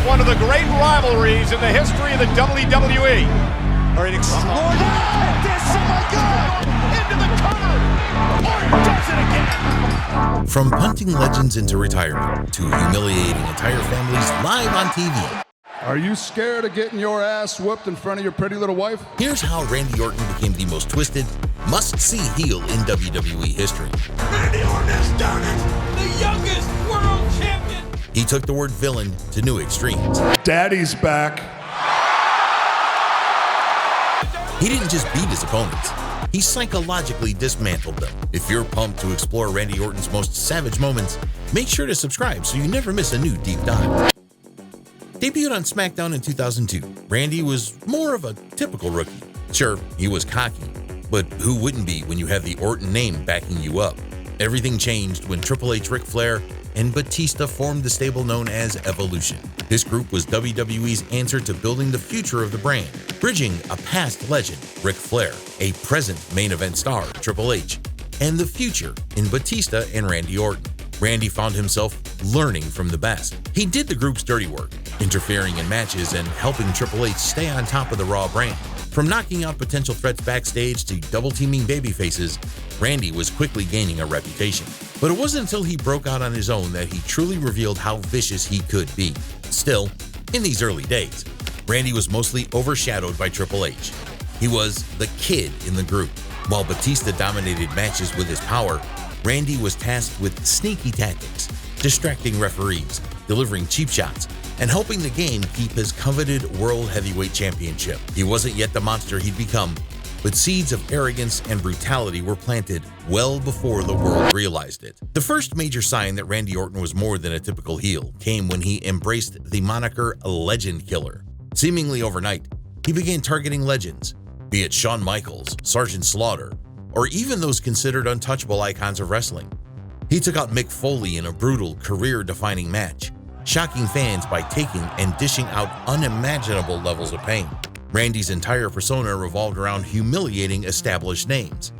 one of the great rivalries in the history of the WWE. All right, extraordinary. This, oh my God! Into the cover! Orton does it again! From punting legends into retirement to humiliating entire families live on TV. Are you scared of getting your ass whooped in front of your pretty little wife? Here's how Randy Orton became the most twisted, must-see heel in WWE history. Randy Orton has done it! The youngest world champion! He took the word villain to new extremes. Daddy's back. He didn't just beat his opponents, he psychologically dismantled them. If you're pumped to explore Randy Orton's most savage moments, make sure to subscribe so you never miss a new deep dive. Debuted on SmackDown in 2002, Randy was more of a typical rookie. Sure, he was cocky, but who wouldn't be when you have the Orton name backing you up? Everything changed when Triple H, Ric Flair, and Batista formed the stable known as Evolution. This group was WWE's answer to building the future of the brand, bridging a past legend, Ric Flair, a present main event star, Triple H, and the future in Batista and Randy Orton. Randy found himself learning from the best. He did the group's dirty work, interfering in matches and helping Triple H stay on top of the Raw brand. From knocking out potential threats backstage to double-teaming babyfaces, Randy was quickly gaining a reputation. But it wasn't until he broke out on his own that he truly revealed how vicious he could be. Still, in these early days, Randy was mostly overshadowed by Triple H. He was the kid in the group. While Batista dominated matches with his power, Randy was tasked with sneaky tactics, distracting referees, delivering cheap shots, and helping the game keep his coveted World Heavyweight Championship. He wasn't yet the monster he'd become, but seeds of arrogance and brutality were planted well before the world realized it. The first major sign that Randy Orton was more than a typical heel came when he embraced the moniker Legend Killer. Seemingly overnight, he began targeting legends, be it Shawn Michaels, Sergeant Slaughter, or even those considered untouchable icons of wrestling. He took out Mick Foley in a brutal, career-defining match, shocking fans by taking and dishing out unimaginable levels of pain. Randy's entire persona revolved around humiliating established names.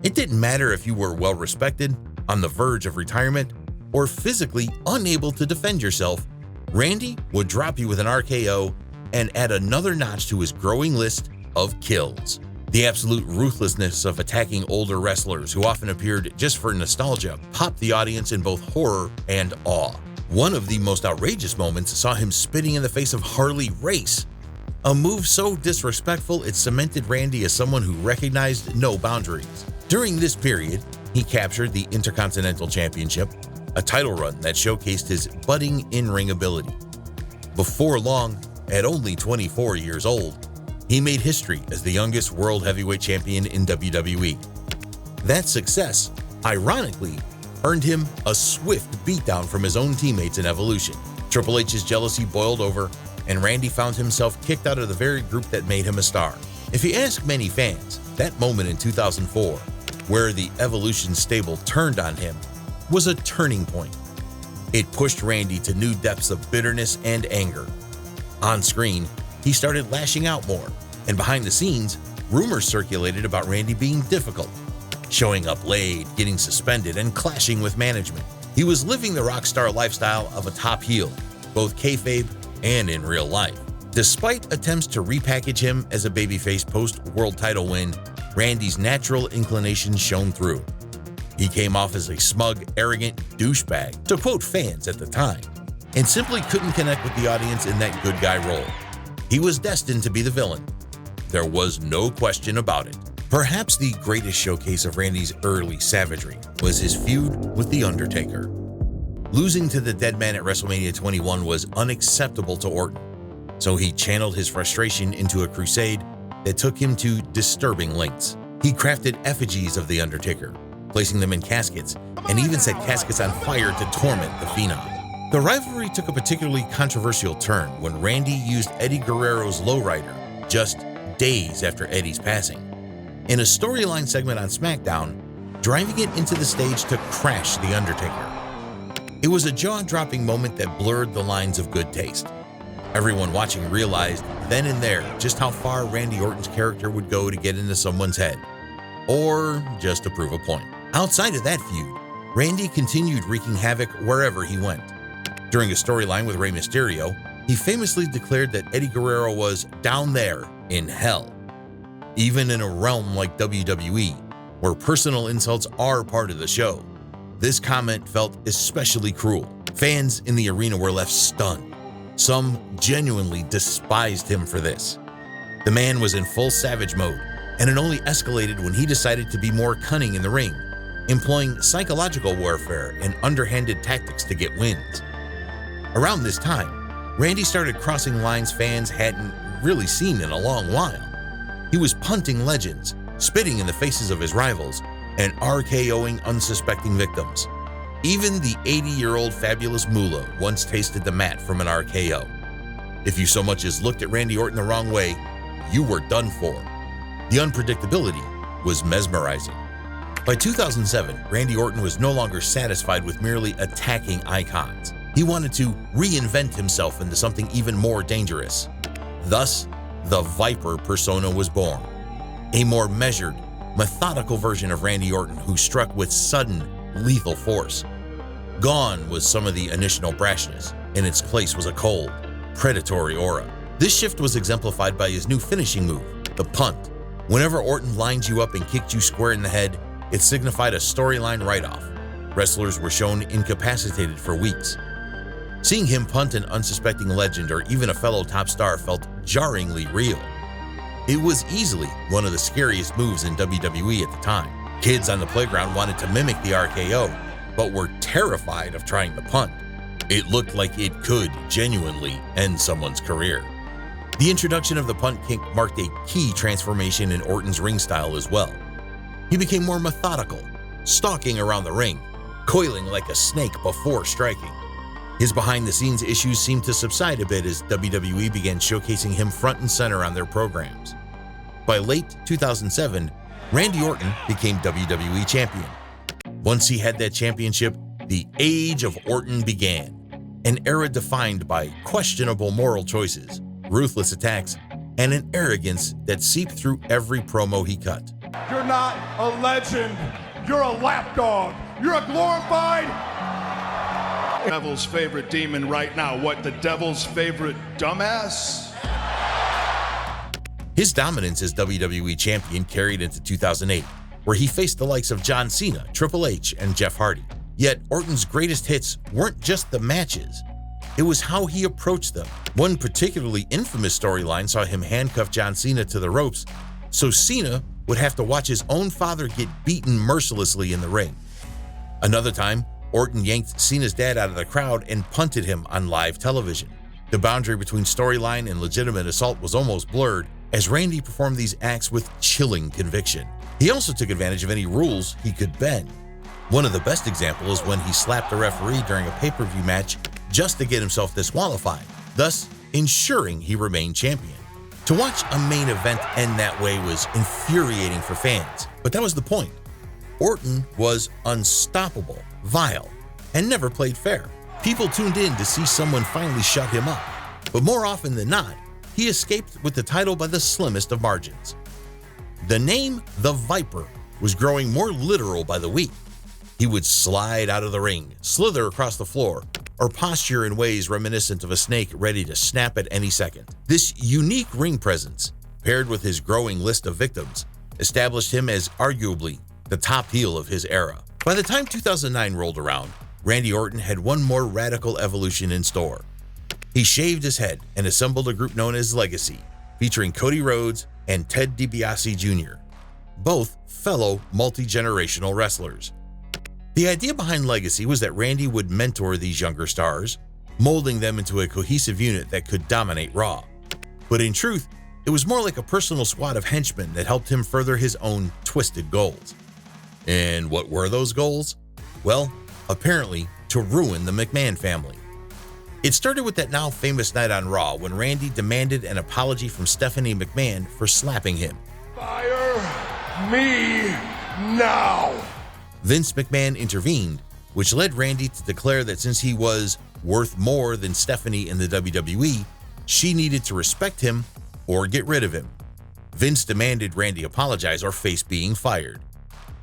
It didn't matter if you were well-respected, on the verge of retirement, or physically unable to defend yourself, Randy would drop you with an RKO and add another notch to his growing list of kills. The absolute ruthlessness of attacking older wrestlers who often appeared just for nostalgia popped the audience in both horror and awe. One of the most outrageous moments saw him spitting in the face of Harley Race, a move so disrespectful it cemented Randy as someone who recognized no boundaries. During this period, he captured the Intercontinental Championship, a title run that showcased his budding in-ring ability. Before long, at only 24 years old, he made history as the youngest World Heavyweight Champion in WWE. That success, ironically, earned him a swift beatdown from his own teammates in Evolution. Triple H's jealousy boiled over, and Randy found himself kicked out of the very group that made him a star. If you ask many fans, that moment in 2004, where the Evolution stable turned on him, was a turning point. It pushed Randy to new depths of bitterness and anger. On screen, he started lashing out more, and behind the scenes, rumors circulated about Randy being difficult, showing up late, getting suspended, and clashing with management. He was living the rock star lifestyle of a top heel, both kayfabe and in real life. Despite attempts to repackage him as a babyface post-world title win, Randy's natural inclinations shone through. He came off as a smug, arrogant douchebag, to quote fans at the time, and simply couldn't connect with the audience in that good guy role. He was destined to be the villain. There was no question about it. Perhaps the greatest showcase of Randy's early savagery was his feud with The Undertaker. Losing to the dead man at WrestleMania 21 was unacceptable to Orton, so he channeled his frustration into a crusade that took him to disturbing lengths. He crafted effigies of The Undertaker, placing them in caskets, and even set caskets on fire to torment the Phenom. The rivalry took a particularly controversial turn when Randy used Eddie Guerrero's lowrider just days after Eddie's passing. In a storyline segment on SmackDown, driving it into the stage to crash The Undertaker. It was a jaw-dropping moment that blurred the lines of good taste. Everyone watching realized then and there just how far Randy Orton's character would go to get into someone's head, or just to prove a point. Outside of that feud, Randy continued wreaking havoc wherever he went. During a storyline with Rey Mysterio, he famously declared that Eddie Guerrero was down there in hell. Even in a realm like WWE, where personal insults are part of the show, this comment felt especially cruel. Fans in the arena were left stunned. Some genuinely despised him for this. The man was in full savage mode, and it only escalated when he decided to be more cunning in the ring, employing psychological warfare and underhanded tactics to get wins. Around this time, Randy started crossing lines fans hadn't really seen in a long while. He was punting legends, spitting in the faces of his rivals, and RKOing unsuspecting victims. Even the 80-year-old Fabulous Moolah once tasted the mat from an RKO. If you so much as looked at Randy Orton the wrong way, you were done for. The unpredictability was mesmerizing. By 2007, Randy Orton was no longer satisfied with merely attacking icons. He wanted to reinvent himself into something even more dangerous. Thus, the Viper persona was born. A more measured, methodical version of Randy Orton who struck with sudden, lethal force. Gone was some of the initial brashness. In its place was a cold, predatory aura. This shift was exemplified by his new finishing move, the punt. Whenever Orton lined you up and kicked you square in the head, it signified a storyline write-off. Wrestlers were shown incapacitated for weeks. Seeing him punt an unsuspecting legend or even a fellow top star felt jarringly real. It was easily one of the scariest moves in WWE at the time. Kids on the playground wanted to mimic the RKO, but were terrified of trying the punt. It looked like it could genuinely end someone's career. The introduction of the punt kick marked a key transformation in Orton's ring style as well. He became more methodical, stalking around the ring, coiling like a snake before striking. His behind-the-scenes issues seemed to subside a bit as WWE began showcasing him front and center on their programs. By late 2007, Randy Orton became WWE Champion. Once he had that championship, the Age of Orton began, an era defined by questionable moral choices, ruthless attacks, and an arrogance that seeped through every promo he cut. You're not a legend. You're a lapdog. You're a glorified devil's favorite demon right now. What, the devil's favorite dumbass? His dominance as WWE Champion carried into 2008, where he faced the likes of John Cena, Triple H, and Jeff Hardy. Yet Orton's greatest hits weren't just the matches. It was how he approached them. One particularly infamous storyline saw him handcuff John Cena to the ropes, so Cena would have to watch his own father get beaten mercilessly in the ring. Another time, Orton yanked Cena's dad out of the crowd and punted him on live television. The boundary between storyline and legitimate assault was almost blurred as Randy performed these acts with chilling conviction. He also took advantage of any rules he could bend. One of the best examples is when he slapped a referee during a pay-per-view match just to get himself disqualified, thus ensuring he remained champion. To watch a main event end that way was infuriating for fans, but that was the point. Orton was unstoppable, vile, and never played fair. People tuned in to see someone finally shut him up, but more often than not, he escaped with the title by the slimmest of margins. The name The Viper was growing more literal by the week. He would slide out of the ring, slither across the floor, or posture in ways reminiscent of a snake ready to snap at any second. This unique ring presence, paired with his growing list of victims, established him as arguably the top heel of his era. By the time 2009 rolled around, Randy Orton had one more radical evolution in store. He shaved his head and assembled a group known as Legacy, featuring Cody Rhodes and Ted DiBiase Jr., both fellow multi-generational wrestlers. The idea behind Legacy was that Randy would mentor these younger stars, molding them into a cohesive unit that could dominate Raw. But in truth, it was more like a personal squad of henchmen that helped him further his own twisted goals. And what were those goals? Well, apparently to ruin the McMahon family. It started with that now famous night on Raw when Randy demanded an apology from Stephanie McMahon for slapping him. Fire me now! Vince McMahon intervened, which led Randy to declare that since he was worth more than Stephanie in the WWE, she needed to respect him or get rid of him. Vince demanded Randy apologize or face being fired.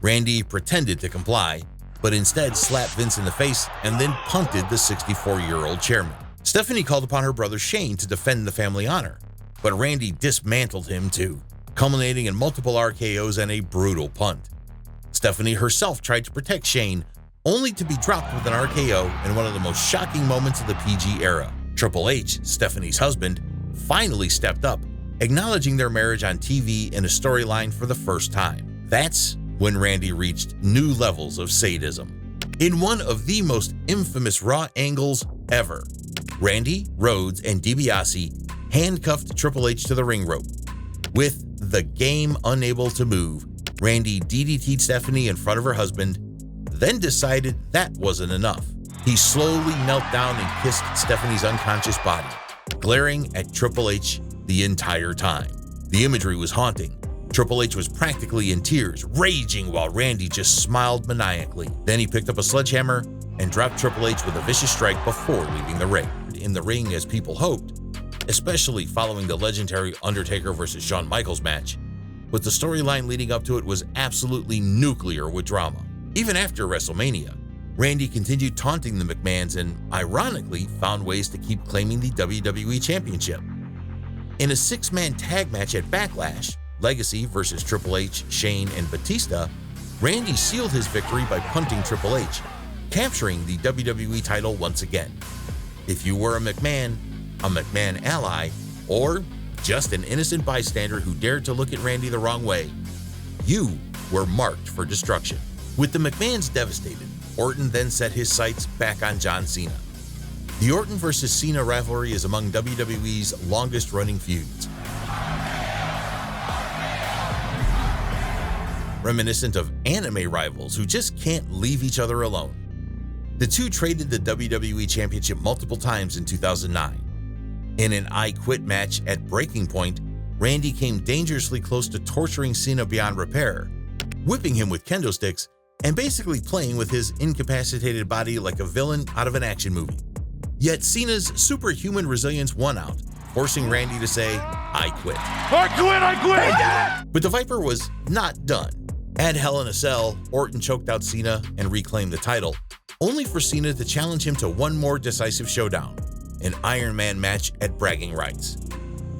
Randy pretended to comply, but instead slapped Vince in the face and then punted the 64-year-old chairman. Stephanie called upon her brother Shane to defend the family honor, but Randy dismantled him too, culminating in multiple RKOs and a brutal punt. Stephanie herself tried to protect Shane, only to be dropped with an RKO in one of the most shocking moments of the PG era. Triple H, Stephanie's husband, finally stepped up, acknowledging their marriage on TV in a storyline for the first time. That's when Randy reached new levels of sadism. In one of the most infamous Raw angles ever, Randy, Rhodes, and DiBiase handcuffed Triple H to the ring rope. With the game unable to move, Randy DDT'd Stephanie in front of her husband, then decided that wasn't enough. He slowly knelt down and kissed Stephanie's unconscious body, glaring at Triple H the entire time. The imagery was haunting. Triple H was practically in tears, raging while Randy just smiled maniacally. Then he picked up a sledgehammer and dropped Triple H with a vicious strike before leaving the ring. In the ring, as people hoped, especially following the legendary Undertaker vs. Shawn Michaels match, but the storyline leading up to it was absolutely nuclear with drama. Even after WrestleMania, Randy continued taunting the McMahons and, ironically, found ways to keep claiming the WWE Championship. In a six-man tag match at Backlash, Legacy vs. Triple H, Shane, and Batista, Randy sealed his victory by punting Triple H, capturing the WWE title once again. If you were a McMahon ally, or just an innocent bystander who dared to look at Randy the wrong way, you were marked for destruction. With the McMahons devastated, Orton then set his sights back on John Cena. The Orton vs. Cena rivalry is among WWE's longest-running feuds. Reminiscent of anime rivals who just can't leave each other alone. The two traded the WWE Championship multiple times in 2009. In an I Quit match at Breaking Point, Randy came dangerously close to torturing Cena beyond repair, whipping him with kendo sticks and basically playing with his incapacitated body like a villain out of an action movie. Yet Cena's superhuman resilience won out, forcing Randy to say, "I quit." I quit! But the Viper was not done. At Hell in a Cell, Orton choked out Cena and reclaimed the title, only for Cena to challenge him to one more decisive showdown, an Iron Man match at Bragging Rights.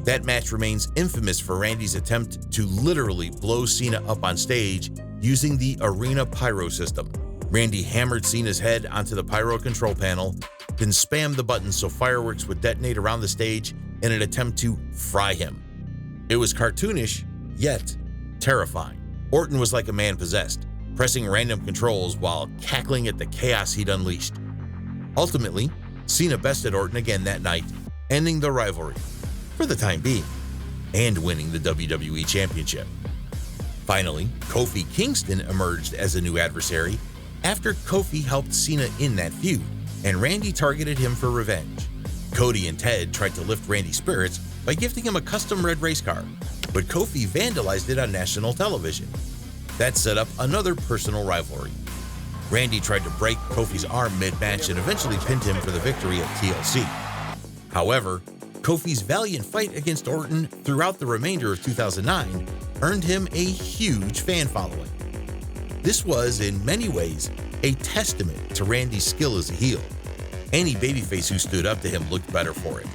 That match remains infamous for Randy's attempt to literally blow Cena up on stage using the Arena Pyro system. Randy hammered Cena's head onto the pyro control panel, then spammed the buttons so fireworks would detonate around the stage in an attempt to fry him. It was cartoonish, yet terrifying. Orton was like a man possessed, pressing random controls while cackling at the chaos he'd unleashed. Ultimately, Cena bested Orton again that night, ending the rivalry, for the time being, and winning the WWE Championship. Finally, Kofi Kingston emerged as a new adversary after Kofi helped Cena in that feud, and Randy targeted him for revenge. Cody and Ted tried to lift Randy's spirits by gifting him a custom red race car, but Kofi vandalized it on national television. That set up another personal rivalry. Randy tried to break Kofi's arm mid-match and eventually pinned him for the victory at TLC. However, Kofi's valiant fight against Orton throughout the remainder of 2009 earned him a huge fan following. This was, in many ways, a testament to Randy's skill as a heel. Any babyface who stood up to him looked better for it.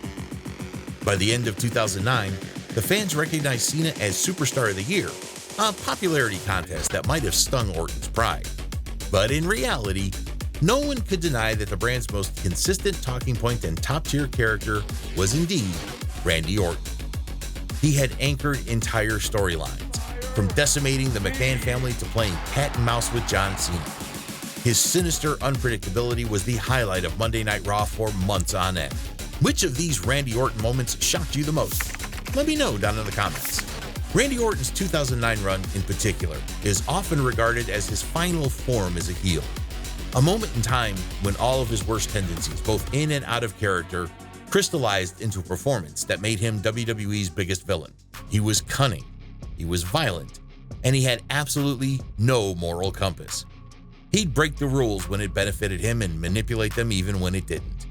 By the end of 2009, the fans recognized Cena as Superstar of the Year, a popularity contest that might have stung Orton's pride. But in reality, no one could deny that the brand's most consistent talking point and top-tier character was indeed Randy Orton. He had anchored entire storylines, from decimating the McMahon family to playing cat and mouse with John Cena. His sinister unpredictability was the highlight of Monday Night Raw for months on end. Which of these Randy Orton moments shocked you the most? Let me know down in the comments. Randy Orton's 2009 run in particular is often regarded as his final form as a heel. A moment in time when all of his worst tendencies, both in and out of character, crystallized into a performance that made him WWE's biggest villain. He was cunning, he was violent, and he had absolutely no moral compass. He'd break the rules when it benefited him and manipulate them even when it didn't.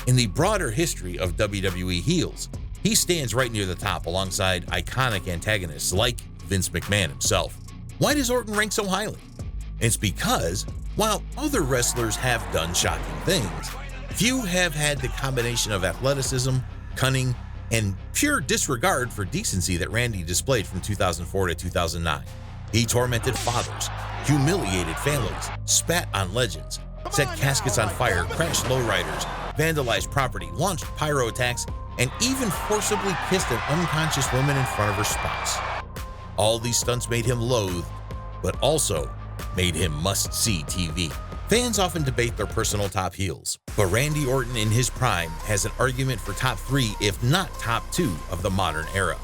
In the broader history of WWE heels, he stands right near the top alongside iconic antagonists like Vince McMahon himself. Why does Orton rank so highly? It's because, while other wrestlers have done shocking things, Few have had the combination of athleticism, cunning, and pure disregard for decency that Randy displayed from 2004 to 2009. He tormented fathers, humiliated families, spat on legends, set caskets on fire, crashed lowriders, vandalized property, launched pyro attacks, and even forcibly kissed an unconscious woman in front of her spouse. All these stunts made him loathed, but also made him must-see TV. Fans often debate their personal top heels, but Randy Orton in his prime has an argument for top 3, if not top 2, of the modern era.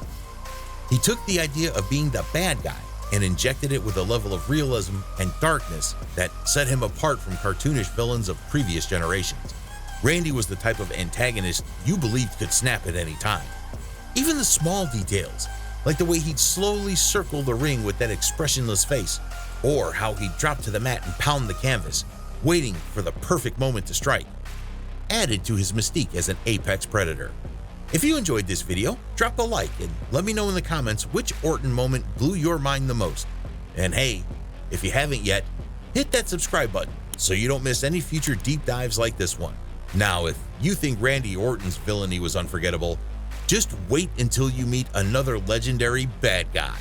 He took the idea of being the bad guy and injected it with a level of realism and darkness that set him apart from cartoonish villains of previous generations. Randy was the type of antagonist you believed could snap at any time. Even the small details, like the way he'd slowly circle the ring with that expressionless face, or how he'd drop to the mat and pound the canvas, waiting for the perfect moment to strike, added to his mystique as an apex predator. If you enjoyed this video, drop a like and let me know in the comments which Orton moment blew your mind the most. And hey, if you haven't yet, hit that subscribe button so you don't miss any future deep dives like this one. Now, if you think Randy Orton's villainy was unforgettable, just wait until you meet another legendary bad guy.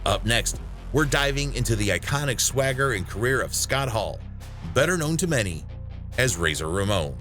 Up next, we're diving into the iconic swagger and career of Scott Hall, better known to many as Razor Ramon.